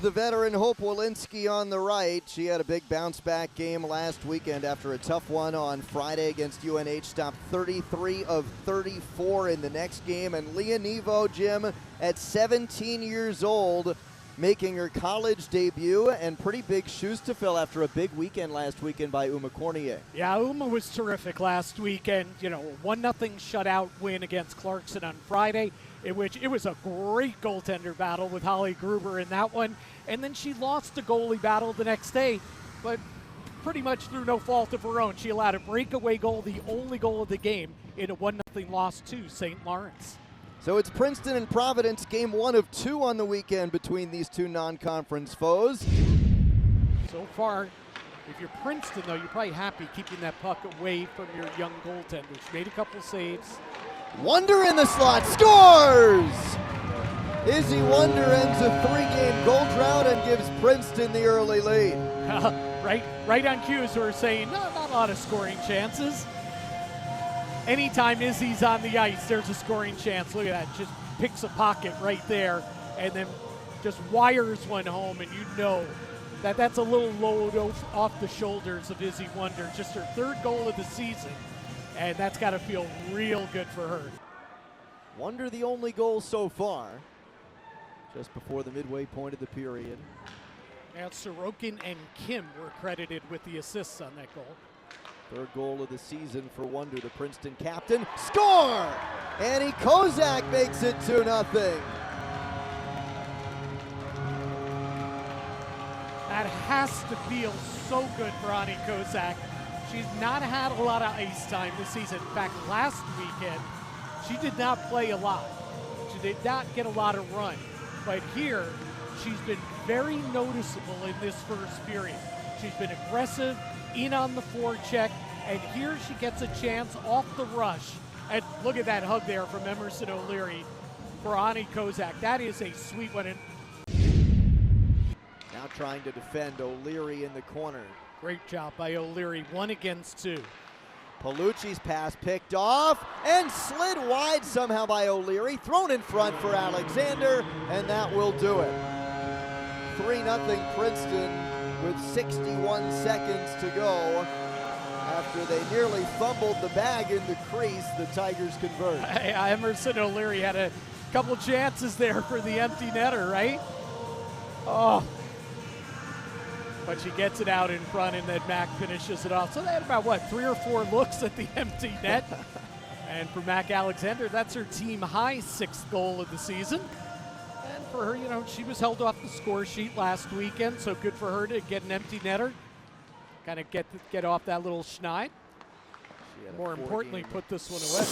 the veteran Hope Walensky on the right. She had a big bounce-back game last weekend after a tough one on Friday against UNH. Stopped 33 of 34 in the next game. And Leah Nevo, Jim, at 17 years old, making her college debut, and pretty big shoes to fill after a big weekend last weekend by Uma Cornier. Yeah, Uma was terrific last weekend. You know, 1-0 shutout win against Clarkson on Friday, in which it was a great goaltender battle with Holly Gruber in that one. And then she lost a goalie battle the next day, but pretty much through no fault of her own. She allowed a breakaway goal, the only goal of the game, in a 1-0 loss to St. Lawrence. So it's Princeton and Providence, game 1 of 2 on the weekend between these two non-conference foes. So far, if you're Princeton, though, you're probably happy keeping that puck away from your young goaltender. She made a couple saves. Wonder in the slot, scores! Izzy Wonder ends a 3-game goal drought and gives Princeton the early lead. Right on cue, as we're saying, not a lot of scoring chances. Anytime Izzy's on the ice, there's a scoring chance. Look at that, just picks a pocket right there and then just wires one home, and you know that that's a little load off the shoulders of Izzy Wonder. Just her 3rd goal of the season, and that's got to feel real good for her. Wonder the only goal so far, just before the midway point of the period. Now Sorokin and Kim were credited with the assists on that goal. 3rd goal of the season for Wonder, the Princeton captain. Score! Annie Kozak makes it 2-0. That has to feel so good for Annie Kozak. She's not had a lot of ice time this season. In fact, last weekend, she did not play a lot. She did not get a lot of run. But here, she's been very noticeable in this first period. She's been aggressive, in on the forecheck, and here she gets a chance off the rush. And look at that hug there from Emerson O'Leary for Annie Kozak. That is a sweet one. Now trying to defend O'Leary in the corner. Great job by O'Leary, 1 against 2. Palucci's pass picked off and slid wide somehow by O'Leary. Thrown in front for Alexander, and that will do it. 3-0 Princeton with 61 seconds to go. After they nearly fumbled the bag in the crease, the Tigers convert. Emerson O'Leary had a couple chances there for the empty netter, right? Oh. But she gets it out in front, and then Mac finishes it off. So they had about, 3 or 4 looks at the empty net. And for Mac Alexander, that's her team-high 6th goal of the season. And for her, you know, she was held off the score sheet last weekend, so good for her to get an empty netter. Kind of get off that little schneid. More importantly, put this one away.